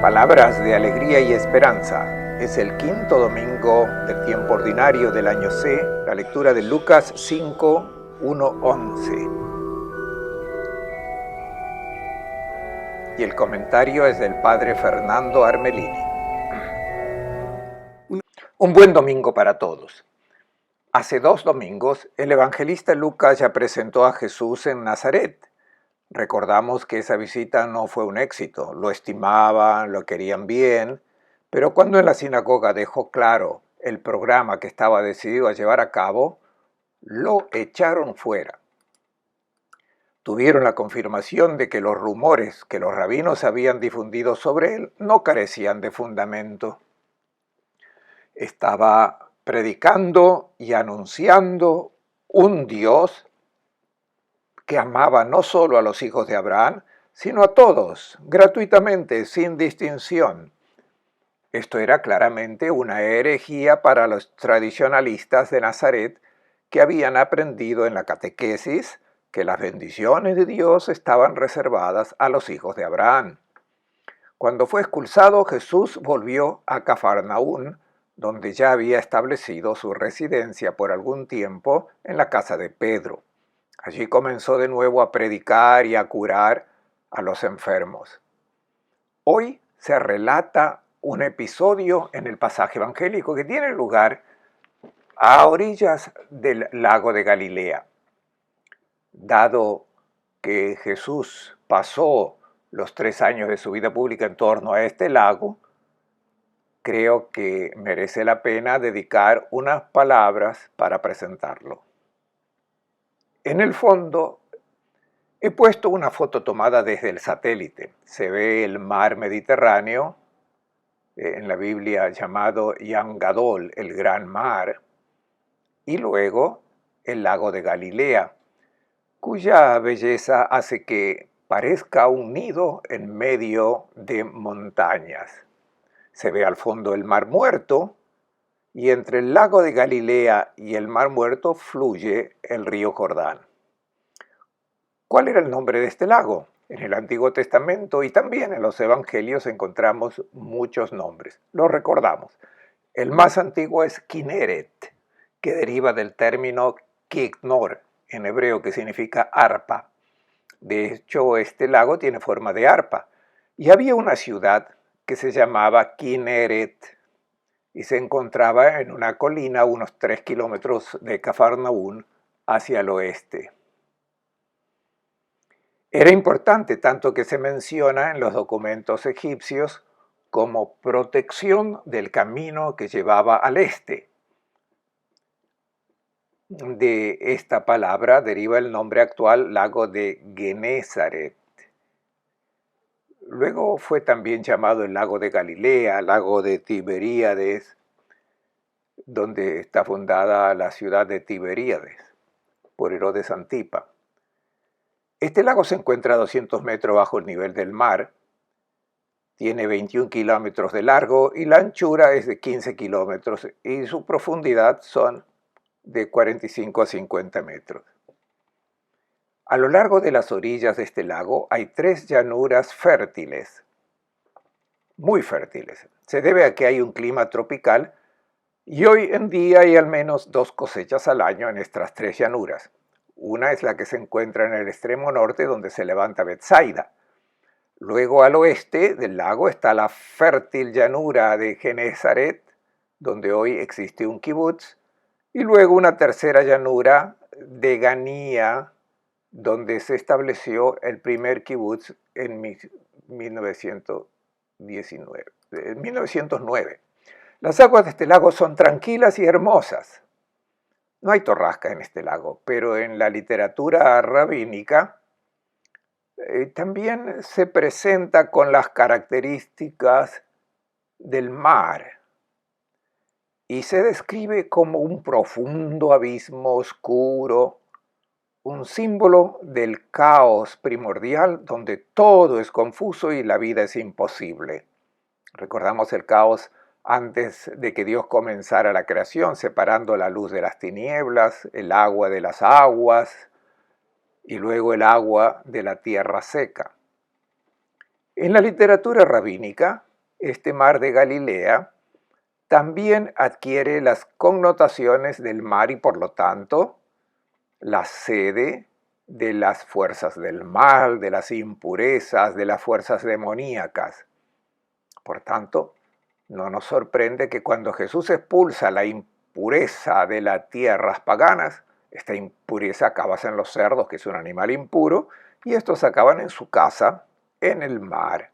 Palabras de alegría y esperanza. Es el quinto domingo del tiempo ordinario del año C, la lectura de Lucas 5, 1-11. Y el comentario es del padre Fernando Armelini. Un buen domingo para todos. Hace 2 domingos, el evangelista Lucas ya presentó a Jesús en Nazaret. Recordamos que esa visita no fue un éxito, lo estimaban, lo querían bien, pero cuando en la sinagoga dejó claro el programa que estaba decidido a llevar a cabo, lo echaron fuera. Tuvieron la confirmación de que los rumores que los rabinos habían difundido sobre él no carecían de fundamento. Estaba predicando y anunciando un Dios que amaba no solo a los hijos de Abraham, sino a todos, gratuitamente, sin distinción. Esto era claramente una herejía para los tradicionalistas de Nazaret que habían aprendido en la catequesis que las bendiciones de Dios estaban reservadas a los hijos de Abraham. Cuando fue expulsado, Jesús volvió a Cafarnaún, donde ya había establecido su residencia por algún tiempo en la casa de Pedro. Allí comenzó de nuevo a predicar y a curar a los enfermos. Hoy se relata un episodio en el pasaje evangélico que tiene lugar a orillas del lago de Galilea. Dado que Jesús pasó los 3 años de su vida pública en torno a este lago, creo que merece la pena dedicar unas palabras para presentarlo. En el fondo, he puesto una foto tomada desde el satélite. Se ve el mar Mediterráneo, en la Biblia llamado Yam Gadol, el gran mar, y luego el lago de Galilea, cuya belleza hace que parezca un nido en medio de montañas. Se ve al fondo el mar Muerto, y entre el lago de Galilea y el mar Muerto fluye el río Jordán. ¿Cuál era el nombre de este lago? En el Antiguo Testamento y también en los Evangelios encontramos muchos nombres. Los recordamos. El más antiguo es Kineret, que deriva del término Kinnor, en hebreo, que significa arpa. De hecho, este lago tiene forma de arpa. Y había una ciudad que se llamaba Kinneret y se encontraba en una colina a unos 3 kilómetros de Cafarnaún hacia el oeste. Era importante tanto que se menciona en los documentos egipcios como protección del camino que llevaba al este. De esta palabra deriva el nombre actual lago de Genesaret. Luego fue también llamado el lago de Galilea, lago de Tiberíades, donde está fundada la ciudad de Tiberíades por Herodes Antipa. Este lago se encuentra a 200 metros bajo el nivel del mar, tiene 21 kilómetros de largo y la anchura es de 15 kilómetros y su profundidad son de 45 a 50 metros. A lo largo de las orillas de este lago hay 3 llanuras fértiles, muy fértiles. Se debe a que hay un clima tropical y hoy en día hay al menos 2 cosechas al año en estas 3 llanuras. Una es la que se encuentra en el extremo norte donde se levanta Betsaida. Luego al oeste del lago está la fértil llanura de Genesaret, donde hoy existe un kibutz, y luego una tercera llanura de Ganía, donde se estableció el primer kibutz en 1909. Las aguas de este lago son tranquilas y hermosas. No hay torrasca en este lago, pero en la literatura rabínica también se presenta con las características del mar y se describe como un profundo abismo oscuro, un símbolo del caos primordial donde todo es confuso y la vida es imposible. Recordamos el caos antes de que Dios comenzara la creación, separando la luz de las tinieblas, el agua de las aguas y luego el agua de la tierra seca. En la literatura rabínica este mar de Galilea también adquiere las connotaciones del mar y por lo tanto la sede de las fuerzas del mal, de las impurezas, de las fuerzas demoníacas. Por tanto, no nos sorprende que cuando Jesús expulsa la impureza de las tierras paganas, esta impureza acaba en los cerdos, que es un animal impuro, y estos acaban en su casa, en el mar.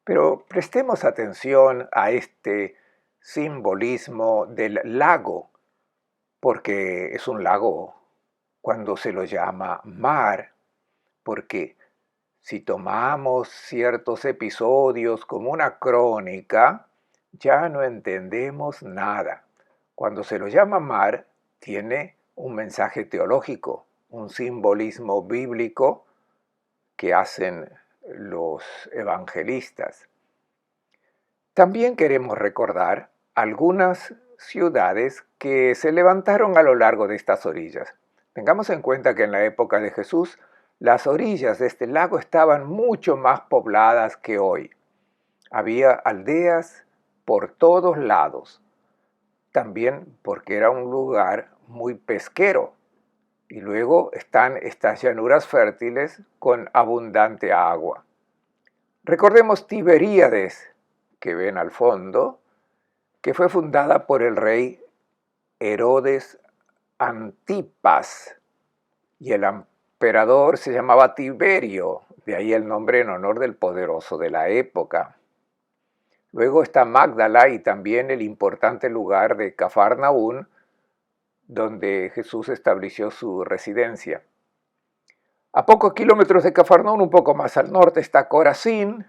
Pero prestemos atención a este simbolismo del lago, porque es un lago cuando se lo llama mar, porque si tomamos ciertos episodios como una crónica, ya no entendemos nada. Cuando se lo llama mar, tiene un mensaje teológico, un simbolismo bíblico que hacen los evangelistas. También queremos recordar algunas ciudades que se levantaron a lo largo de estas orillas. Tengamos en cuenta que en la época de Jesús, las orillas de este lago estaban mucho más pobladas que hoy. Había aldeas por todos lados, también porque era un lugar muy pesquero. Y luego están estas llanuras fértiles con abundante agua. Recordemos Tiberíades, que ven al fondo, que fue fundada por el rey Herodes Antipas y el emperador se llamaba Tiberio, de ahí el nombre en honor del poderoso de la época. Luego está Magdala y también el importante lugar de Cafarnaún, donde Jesús estableció su residencia. A pocos kilómetros de Cafarnaún, un poco más al norte, está Corazín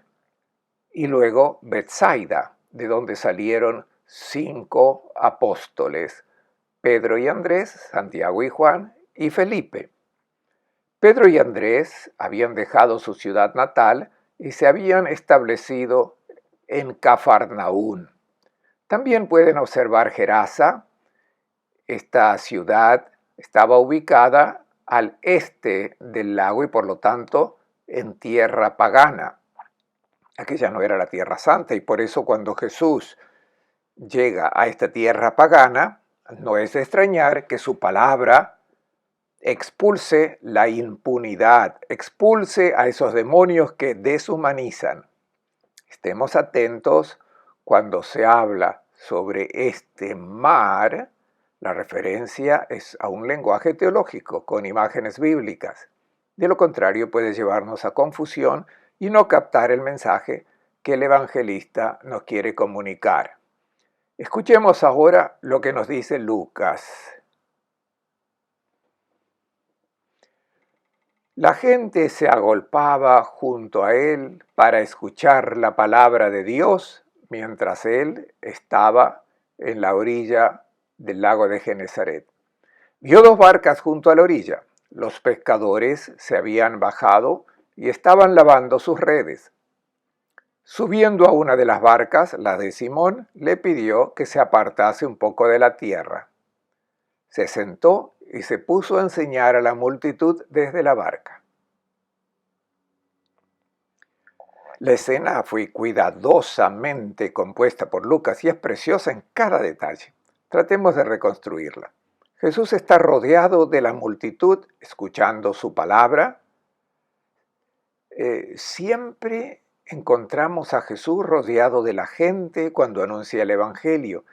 y luego Betsaida, de donde salieron 5 apóstoles, Pedro y Andrés, Santiago y Juan y Felipe. Pedro y Andrés habían dejado su ciudad natal y se habían establecido en Cafarnaún. También pueden observar Gerasa. Esta ciudad estaba ubicada al este del lago y por lo tanto en tierra pagana. Aquella no era la tierra santa y por eso cuando Jesús llega a esta tierra pagana, no es de extrañar que su palabra expulse la impunidad, expulse a esos demonios que deshumanizan. Estemos atentos cuando se habla sobre este mar. La referencia es a un lenguaje teológico con imágenes bíblicas. De lo contrario puede llevarnos a confusión y no captar el mensaje que el evangelista nos quiere comunicar. Escuchemos ahora lo que nos dice Lucas. La gente se agolpaba junto a él para escuchar la palabra de Dios mientras él estaba en la orilla del lago de Genesaret. Vio 2 barcas junto a la orilla. Los pescadores se habían bajado y estaban lavando sus redes. Subiendo a una de las barcas, la de Simón, le pidió que se apartase un poco de la tierra. Se sentó y se puso a enseñar a la multitud desde la barca. La escena fue cuidadosamente compuesta por Lucas y es preciosa en cada detalle. Tratemos de reconstruirla. Jesús está rodeado de la multitud, escuchando su palabra. Siempre encontramos a Jesús rodeado de la gente cuando anuncia el Evangelio.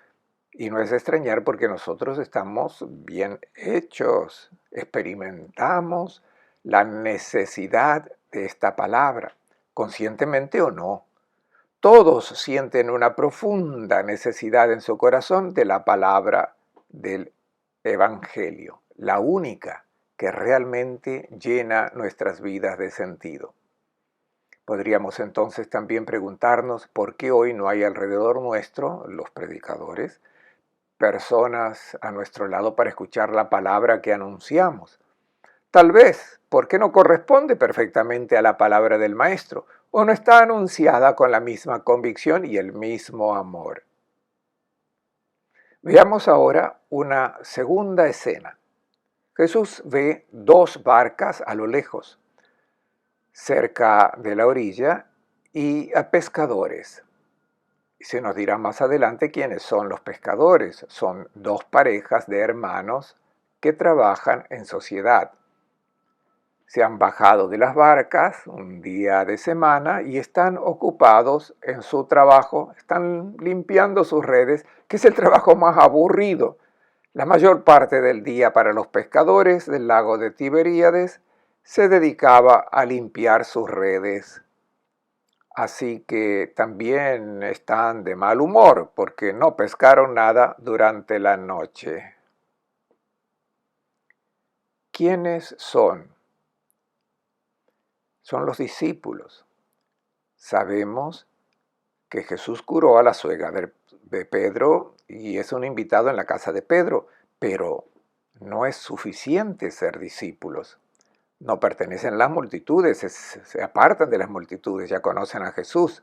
Y no es de extrañar porque nosotros estamos bien hechos, experimentamos la necesidad de esta palabra, conscientemente o no. Todos sienten una profunda necesidad en su corazón de la palabra del Evangelio, la única que realmente llena nuestras vidas de sentido. Podríamos entonces también preguntarnos por qué hoy no hay alrededor nuestro, los predicadores, personas a nuestro lado para escuchar la palabra que anunciamos. Tal vez porque no corresponde perfectamente a la palabra del Maestro o no está anunciada con la misma convicción y el mismo amor. Veamos ahora una segunda escena. Jesús ve 2 barcas a lo lejos, cerca de la orilla, y a pescadores. Y se nos dirá más adelante quiénes son los pescadores. Son dos parejas de hermanos que trabajan en sociedad. Se han bajado de las barcas un día de semana y están ocupados en su trabajo, están limpiando sus redes, que es el trabajo más aburrido. La mayor parte del día para los pescadores del lago de Tiberíades se dedicaba a limpiar sus redes. Así que también están de mal humor porque no pescaron nada durante la noche. ¿Quiénes son? Son los discípulos. Sabemos que Jesús curó a la suegra de Pedro y es un invitado en la casa de Pedro, pero no es suficiente ser discípulos. No pertenecen a las multitudes, se apartan de las multitudes, ya conocen a Jesús,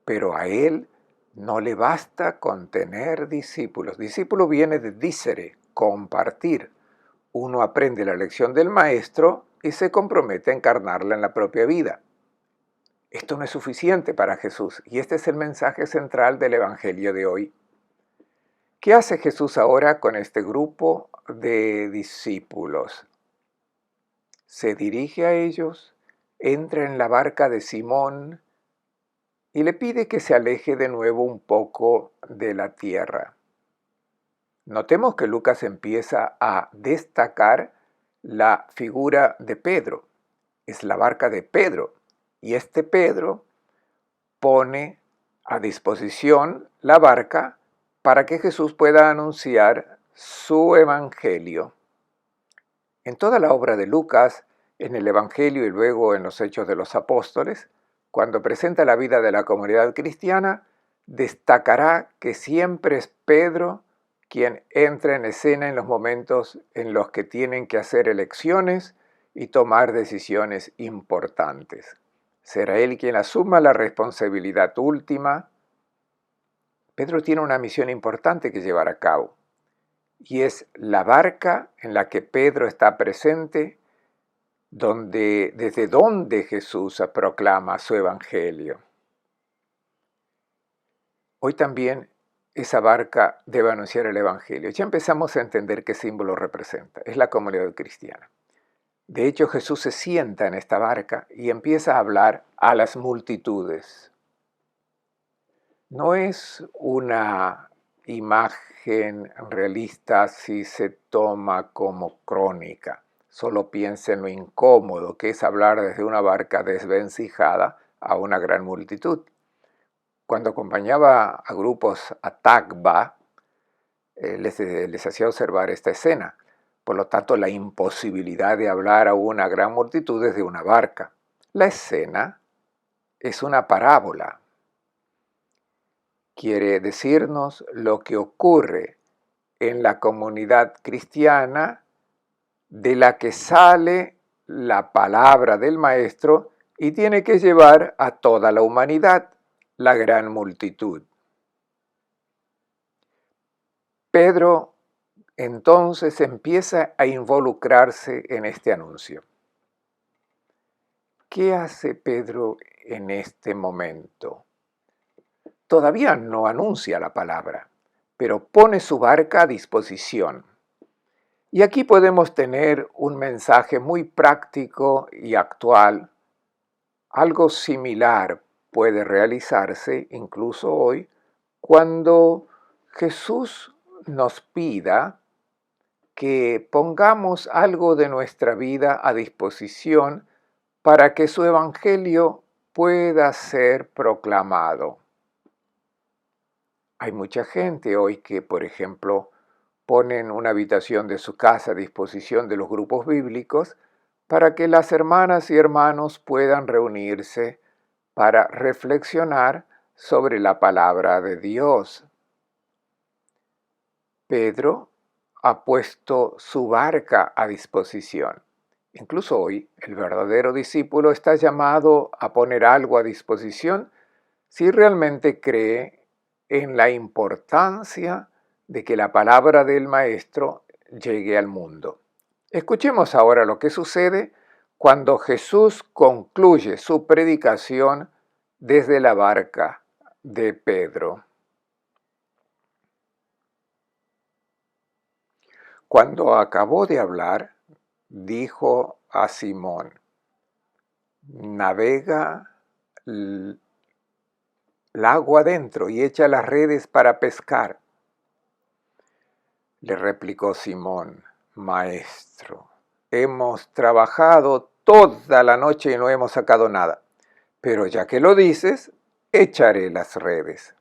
pero a él no le basta con tener discípulos. Discípulo viene de dicere, compartir. Uno aprende la lección del maestro y se compromete a encarnarla en la propia vida. Esto no es suficiente para Jesús y este es el mensaje central del Evangelio de hoy. ¿Qué hace Jesús ahora con este grupo de discípulos? Se dirige a ellos, entra en la barca de Simón y le pide que se aleje de nuevo un poco de la tierra. Notemos que Lucas empieza a destacar la figura de Pedro. Es la barca de Pedro. Y este Pedro pone a disposición la barca para que Jesús pueda anunciar su evangelio. En toda la obra de Lucas, en el Evangelio y luego en los Hechos de los Apóstoles, cuando presenta la vida de la comunidad cristiana, destacará que siempre es Pedro quien entra en escena en los momentos en los que tienen que hacer elecciones y tomar decisiones importantes. Será él quien asuma la responsabilidad última. Pedro tiene una misión importante que llevar a cabo, y es la barca en la que Pedro está presente, desde donde Jesús proclama su evangelio. Hoy también esa barca debe anunciar el evangelio. Ya empezamos a entender qué símbolo representa. Es la comunidad cristiana. De hecho, Jesús se sienta en esta barca y empieza a hablar a las multitudes. No es una imagen realista si se toma como crónica. Solo piensa en lo incómodo que es hablar desde una barca desvencijada a una gran multitud. Cuando acompañaba a grupos a Tagba, les hacía observar esta escena. Por lo tanto, la imposibilidad de hablar a una gran multitud desde una barca. La escena es una parábola. Quiere decirnos lo que ocurre en la comunidad cristiana de la que sale la palabra del Maestro y tiene que llevar a toda la humanidad, la gran multitud. Pedro entonces empieza a involucrarse en este anuncio. ¿Qué hace Pedro en este momento? Todavía no anuncia la palabra, pero pone su barca a disposición. Y aquí podemos tener un mensaje muy práctico y actual. Algo similar puede realizarse incluso hoy cuando Jesús nos pida que pongamos algo de nuestra vida a disposición para que su evangelio pueda ser proclamado. Hay mucha gente hoy que, por ejemplo, ponen una habitación de su casa a disposición de los grupos bíblicos para que las hermanas y hermanos puedan reunirse para reflexionar sobre la palabra de Dios. Pedro ha puesto su barca a disposición. Incluso hoy, el verdadero discípulo está llamado a poner algo a disposición si realmente cree en la importancia de que la palabra del Maestro llegue al mundo. Escuchemos ahora lo que sucede cuando Jesús concluye su predicación desde la barca de Pedro. Cuando acabó de hablar, dijo a Simón: navega el agua adentro y echa las redes para pescar. Le replicó Simón: Maestro, hemos trabajado toda la noche y no hemos sacado nada, pero ya que lo dices, echaré las redes.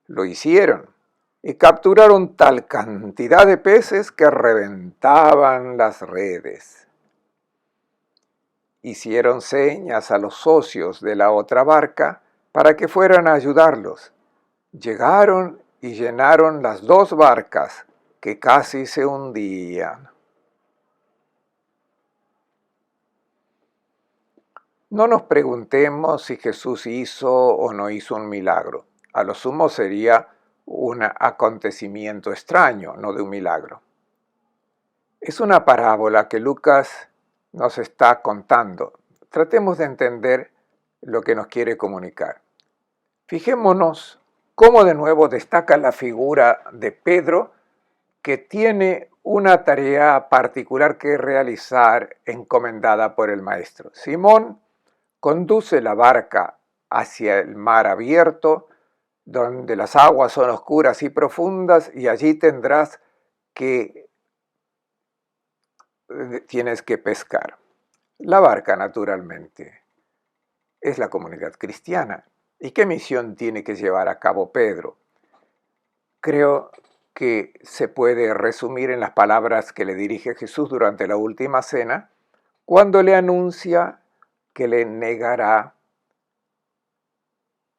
Lo hicieron y capturaron tal cantidad de peces que reventaban las redes. Hicieron señas a los socios de la otra barca para que fueran a ayudarlos. Llegaron y llenaron las dos barcas, que casi se hundían. No nos preguntemos si Jesús hizo o no hizo un milagro. A lo sumo sería un acontecimiento extraño, no de un milagro. Es una parábola que Lucas nos está contando. Tratemos de entender lo que nos quiere comunicar. Fijémonos cómo de nuevo destaca la figura de Pedro, que tiene una tarea particular que realizar encomendada por el maestro. Simón conduce la barca hacia el mar abierto, donde las aguas son oscuras y profundas, y allí tienes que pescar. La barca, naturalmente, es la comunidad cristiana. ¿Y qué misión tiene que llevar a cabo Pedro? Creo que se puede resumir en las palabras que le dirige Jesús durante la última cena, cuando le anuncia que le negará,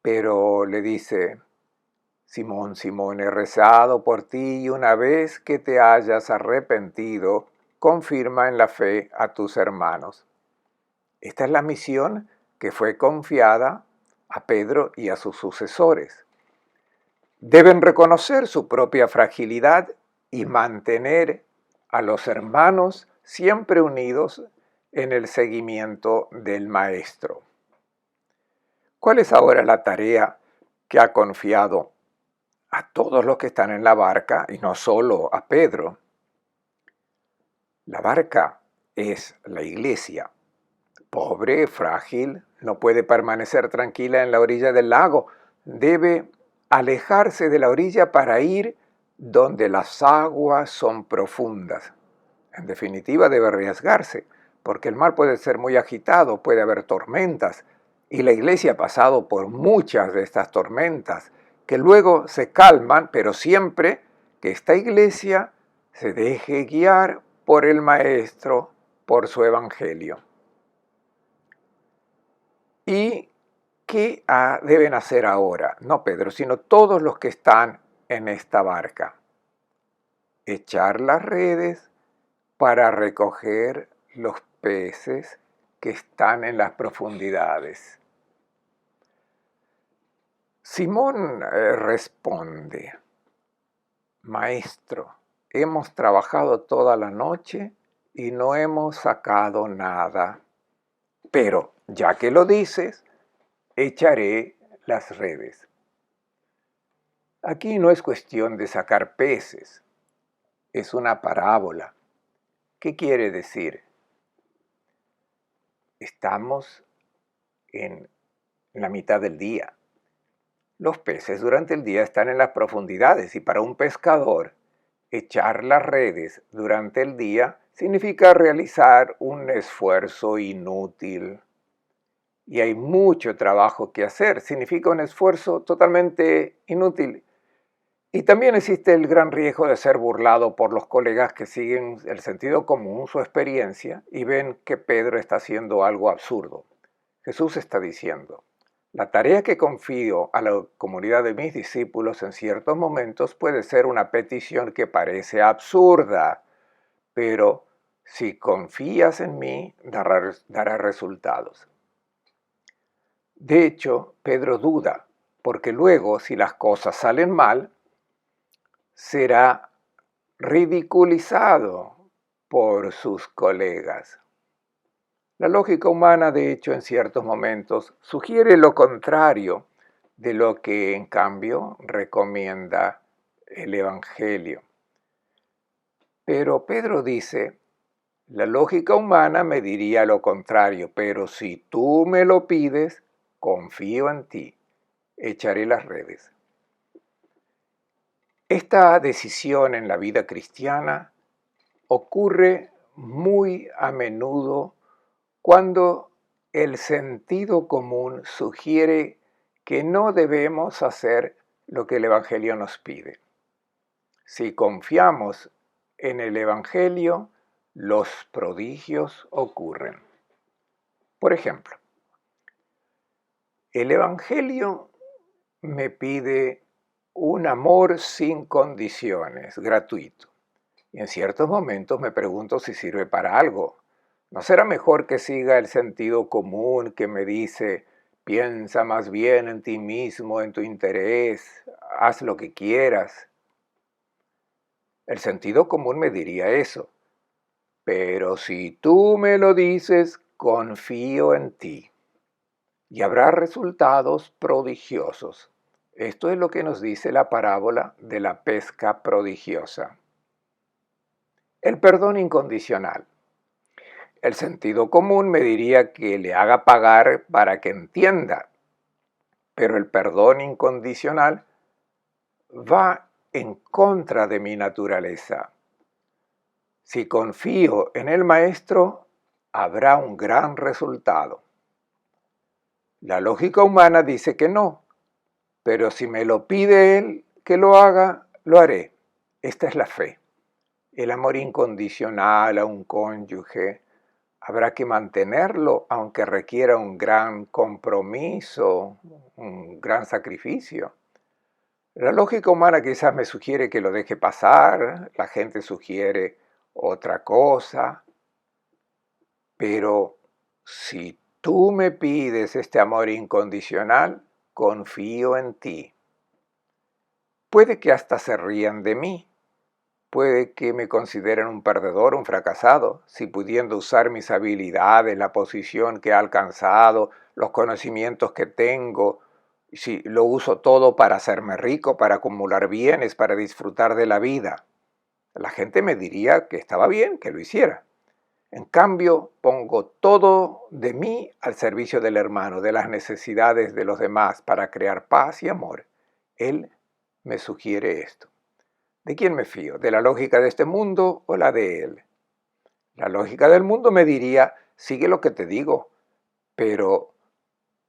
pero le dice: Simón, Simón, he rezado por ti y una vez que te hayas arrepentido, confirma en la fe a tus hermanos. Esta es la misión que fue confiada a Pedro y a sus sucesores. Deben reconocer su propia fragilidad y mantener a los hermanos siempre unidos en el seguimiento del Maestro. ¿Cuál es ahora la tarea que ha confiado a todos los que están en la barca y no solo a Pedro? La barca es la iglesia. Pobre, frágil, no puede permanecer tranquila en la orilla del lago. Debe alejarse de la orilla para ir donde las aguas son profundas. En definitiva, debe arriesgarse, porque el mar puede ser muy agitado, puede haber tormentas, y la iglesia ha pasado por muchas de estas tormentas, que luego se calman, pero siempre que esta iglesia se deje guiar por el Maestro, por su evangelio. ¿Y qué deben hacer ahora? No Pedro, sino todos los que están en esta barca. Echar las redes para recoger los peces que están en las profundidades. Simón responde: Maestro, hemos trabajado toda la noche y no hemos sacado nada, pero ya que lo dices, echaré las redes. Aquí no es cuestión de sacar peces, es una parábola. ¿Qué quiere decir? Estamos en la mitad del día. Los peces durante el día están en las profundidades y para un pescador, echar las redes durante el día significa realizar un esfuerzo inútil. Y hay mucho trabajo que hacer, significa un esfuerzo totalmente inútil. Y también existe el gran riesgo de ser burlado por los colegas que siguen el sentido común, su experiencia, y ven que Pedro está haciendo algo absurdo. Jesús está diciendo: la tarea que confío a la comunidad de mis discípulos en ciertos momentos puede ser una petición que parece absurda, pero si confías en mí, dará resultados. De hecho, Pedro duda, porque luego, si las cosas salen mal, será ridiculizado por sus colegas. La lógica humana, de hecho, en ciertos momentos sugiere lo contrario de lo que en cambio recomienda el Evangelio. Pero Pedro dice, la lógica humana me diría lo contrario, pero si tú me lo pides, confío en ti, echaré las redes. Esta decisión en la vida cristiana ocurre muy a menudo cuando el sentido común sugiere que no debemos hacer lo que el Evangelio nos pide. Si confiamos en el Evangelio, los prodigios ocurren. Por ejemplo, el Evangelio me pide un amor sin condiciones, gratuito. Y en ciertos momentos me pregunto si sirve para algo. ¿No será mejor que siga el sentido común que me dice, piensa más bien en ti mismo, en tu interés, haz lo que quieras? El sentido común me diría eso. Pero si tú me lo dices, confío en ti. Y habrá resultados prodigiosos. Esto es lo que nos dice la parábola de la pesca prodigiosa. El perdón incondicional. El sentido común me diría que le haga pagar para que entienda, pero el perdón incondicional va en contra de mi naturaleza. Si confío en el Maestro, habrá un gran resultado. La lógica humana dice que no, pero si me lo pide Él que lo haga, lo haré. Esta es la fe. El amor incondicional a un cónyuge, habrá que mantenerlo aunque requiera un gran compromiso, un gran sacrificio. La lógica humana quizás me sugiere que lo deje pasar, la gente sugiere otra cosa, pero si tú me pides este amor incondicional, confío en ti. Puede que hasta se rían de mí, puede que me consideren un perdedor, un fracasado, si pudiendo usar mis habilidades, la posición que he alcanzado, los conocimientos que tengo, si lo uso todo para hacerme rico, para acumular bienes, para disfrutar de la vida. La gente me diría que estaba bien, que lo hiciera. En cambio, pongo todo de mí al servicio del hermano, de las necesidades de los demás, para crear paz y amor. Él me sugiere esto. ¿De quién me fío? ¿De la lógica de este mundo o la de él? La lógica del mundo me diría, sigue lo que te digo, pero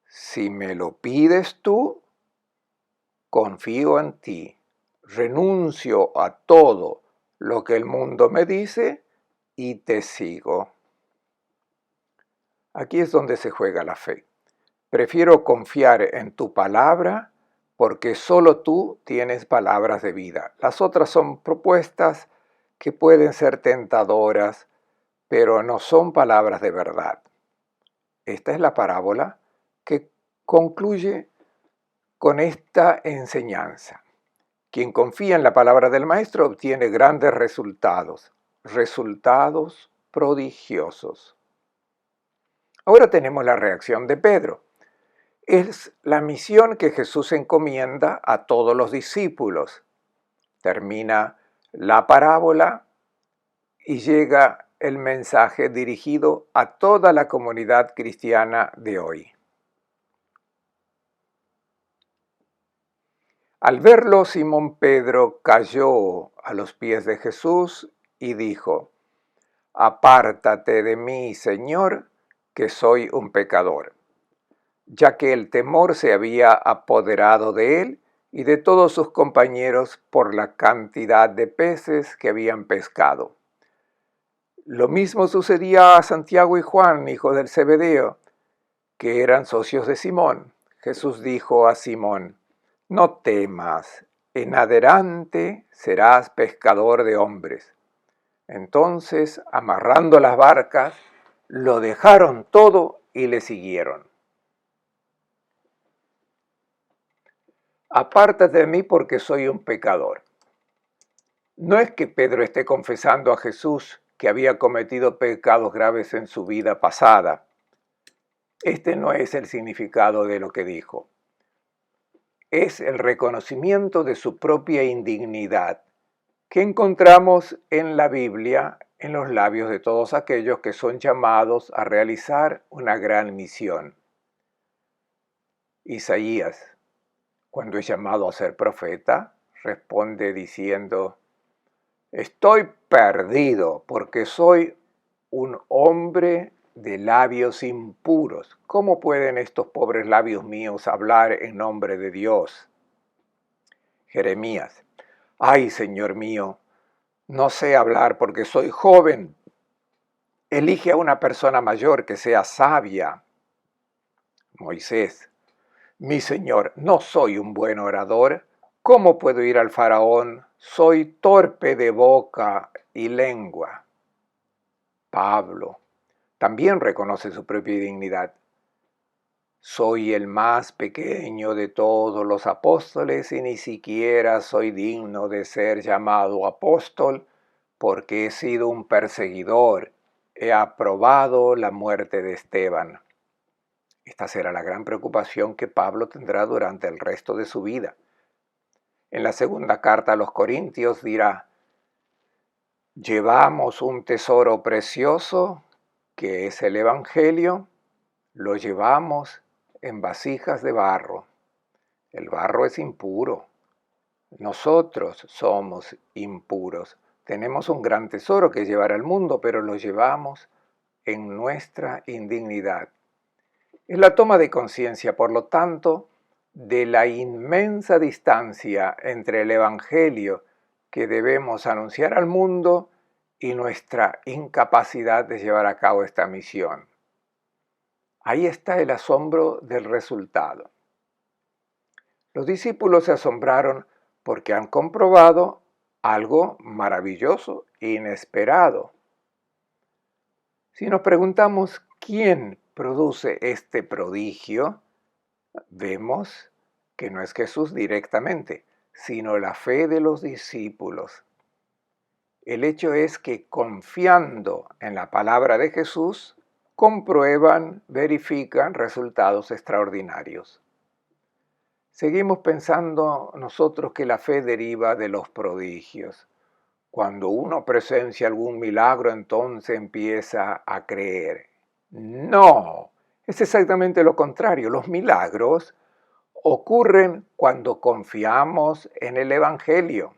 si me lo pides tú, confío en ti, renuncio a todo lo que el mundo me dice y te sigo. Aquí es donde se juega la fe. Prefiero confiar en tu palabra porque solo tú tienes palabras de vida. Las otras son propuestas que pueden ser tentadoras, pero no son palabras de verdad. Esta es la parábola que concluye con esta enseñanza. Quien confía en la palabra del Maestro obtiene grandes resultados, resultados prodigiosos. Ahora tenemos la reacción de Pedro. Es la misión que Jesús encomienda a todos los discípulos. Termina la parábola y llega el mensaje dirigido a toda la comunidad cristiana de hoy. Al verlo, Simón Pedro cayó a los pies de Jesús y dijo, «Apártate de mí, Señor, que soy un pecador», ya que el temor se había apoderado de él y de todos sus compañeros por la cantidad de peces que habían pescado. Lo mismo sucedía a Santiago y Juan, hijos del Zebedeo, que eran socios de Simón. Jesús dijo a Simón, «No temas, en adelante serás pescador de hombres». Entonces, amarrando las barcas, lo dejaron todo y le siguieron. Apártate de mí porque soy un pecador. No es que Pedro esté confesando a Jesús que había cometido pecados graves en su vida pasada. Este no es el significado de lo que dijo. Es el reconocimiento de su propia indignidad que encontramos en la Biblia en los labios de todos aquellos que son llamados a realizar una gran misión. Isaías, cuando es llamado a ser profeta, responde diciendo: estoy perdido porque soy un hombre de labios impuros. ¿Cómo pueden estos pobres labios míos hablar en nombre de Dios? Jeremías: ay, Señor mío, no sé hablar porque soy joven. Elige a una persona mayor que sea sabia. Moisés: mi Señor, no soy un buen orador. ¿Cómo puedo ir al faraón? Soy torpe de boca y lengua. Pablo también reconoce su propia dignidad. Soy el más pequeño de todos los apóstoles y ni siquiera soy digno de ser llamado apóstol porque he sido un perseguidor. He aprobado la muerte de Esteban. Esta será la gran preocupación que Pablo tendrá durante el resto de su vida. En la segunda carta a los Corintios dirá: llevamos un tesoro precioso, que es el Evangelio, lo llevamos en vasijas de barro. El barro es impuro. Nosotros somos impuros. Tenemos un gran tesoro que llevar al mundo, pero lo llevamos en nuestra indignidad. Es la toma de conciencia, por lo tanto, de la inmensa distancia entre el Evangelio que debemos anunciar al mundo y nuestra incapacidad de llevar a cabo esta misión. Ahí está el asombro del resultado. Los discípulos se asombraron porque han comprobado algo maravilloso e inesperado. Si nos preguntamos quién produce este prodigio, vemos que no es Jesús directamente, sino la fe de los discípulos. El hecho es que confiando en la palabra de Jesús, comprueban, verifican resultados extraordinarios. Seguimos pensando nosotros que la fe deriva de los prodigios. Cuando uno presencia algún milagro, entonces empieza a creer. No, es exactamente lo contrario. Los milagros ocurren cuando confiamos en el Evangelio.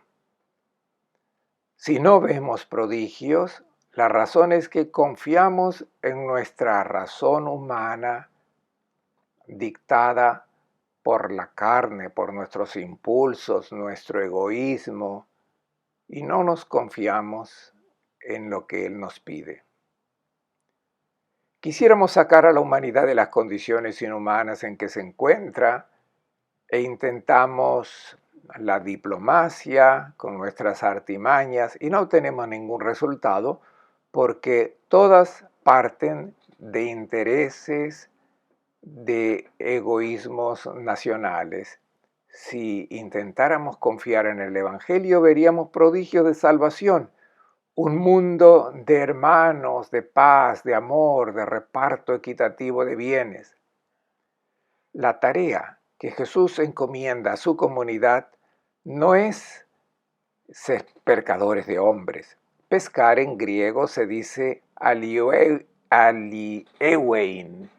Si no vemos prodigios, la razón es que confiamos en nuestra razón humana dictada por la carne, por nuestros impulsos, nuestro egoísmo, y no nos confiamos en lo que Él nos pide. Quisiéramos sacar a la humanidad de las condiciones inhumanas en que se encuentra e intentamos la diplomacia con nuestras artimañas y no obtenemos ningún resultado porque todas parten de intereses, de egoísmos nacionales. Si intentáramos confiar en el Evangelio, veríamos prodigios de salvación, un mundo de hermanos, de paz, de amor, de reparto equitativo de bienes. La tarea que Jesús encomienda a su comunidad no es ser pescadores de hombres. Pescar en griego se dice aliewein,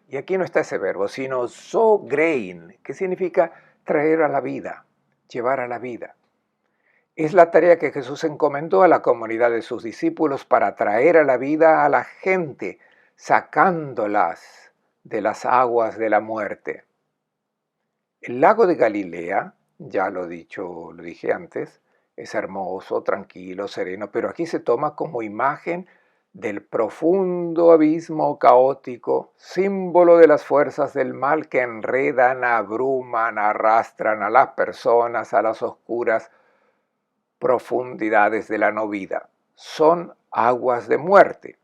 y aquí no está ese verbo, sino zogrein, que significa traer a la vida, llevar a la vida. Es la tarea que Jesús encomendó a la comunidad de sus discípulos para traer a la vida a la gente, sacándolas de las aguas de la muerte. El lago de Galilea, ya lo dije antes, es hermoso, tranquilo, sereno, pero aquí se toma como imagen del profundo abismo caótico, símbolo de las fuerzas del mal que enredan, abruman, arrastran a las personas a las oscuras profundidades de la no vida. Son aguas de muerte.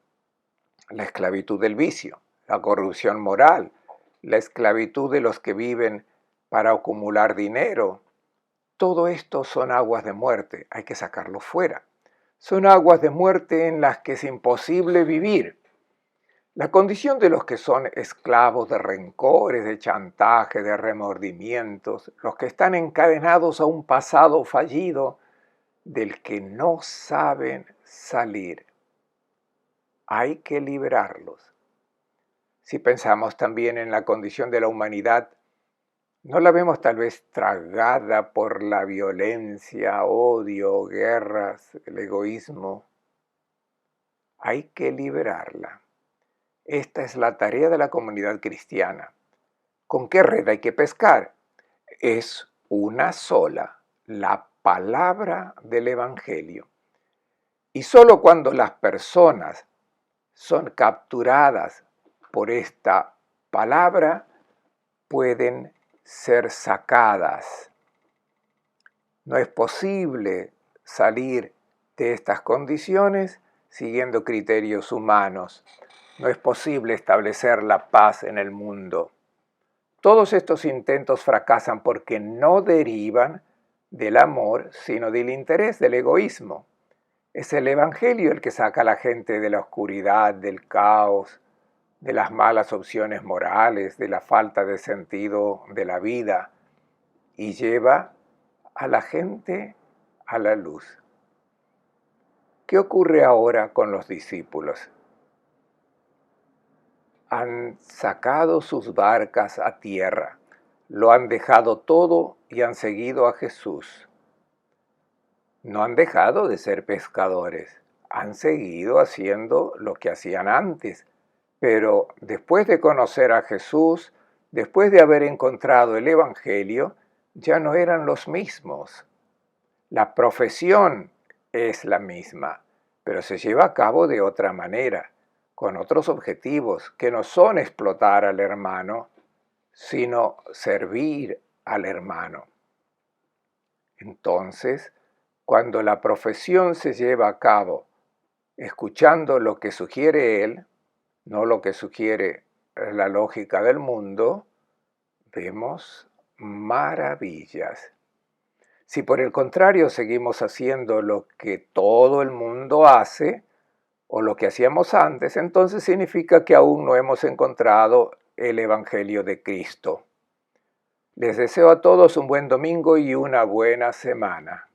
La esclavitud del vicio, la corrupción moral, la esclavitud de los que viven para acumular dinero. Todo esto son aguas de muerte, hay que sacarlo fuera. Son aguas de muerte en las que es imposible vivir. La condición de los que son esclavos de rencores, de chantaje, de remordimientos, los que están encadenados a un pasado fallido del que no saben salir. Hay que librarlos. Si pensamos también en la condición de la humanidad, ¿no la vemos tal vez tragada por la violencia, odio, guerras, el egoísmo? Hay que liberarla. Esta es la tarea de la comunidad cristiana. ¿Con qué red hay que pescar? Es una sola, la palabra del Evangelio. Y solo cuando las personas son capturadas por esta palabra, pueden ser sacadas. No es posible salir de estas condiciones siguiendo criterios humanos. No es posible establecer la paz en el mundo. Todos estos intentos fracasan porque no derivan del amor, sino del interés, del egoísmo. Es el Evangelio el que saca a la gente de la oscuridad, del caos, de las malas opciones morales, de la falta de sentido de la vida, y lleva a la gente a la luz. ¿Qué ocurre ahora con los discípulos? Han sacado sus barcas a tierra, lo han dejado todo y han seguido a Jesús. No han dejado de ser pescadores, han seguido haciendo lo que hacían antes, pero después de conocer a Jesús, después de haber encontrado el Evangelio, ya no eran los mismos. La profesión es la misma, pero se lleva a cabo de otra manera, con otros objetivos que no son explotar al hermano, sino servir al hermano. Entonces, cuando la profesión se lleva a cabo escuchando lo que sugiere él, no lo que sugiere la lógica del mundo, vemos maravillas. Si por el contrario seguimos haciendo lo que todo el mundo hace, o lo que hacíamos antes, entonces significa que aún no hemos encontrado el Evangelio de Cristo. Les deseo a todos un buen domingo y una buena semana.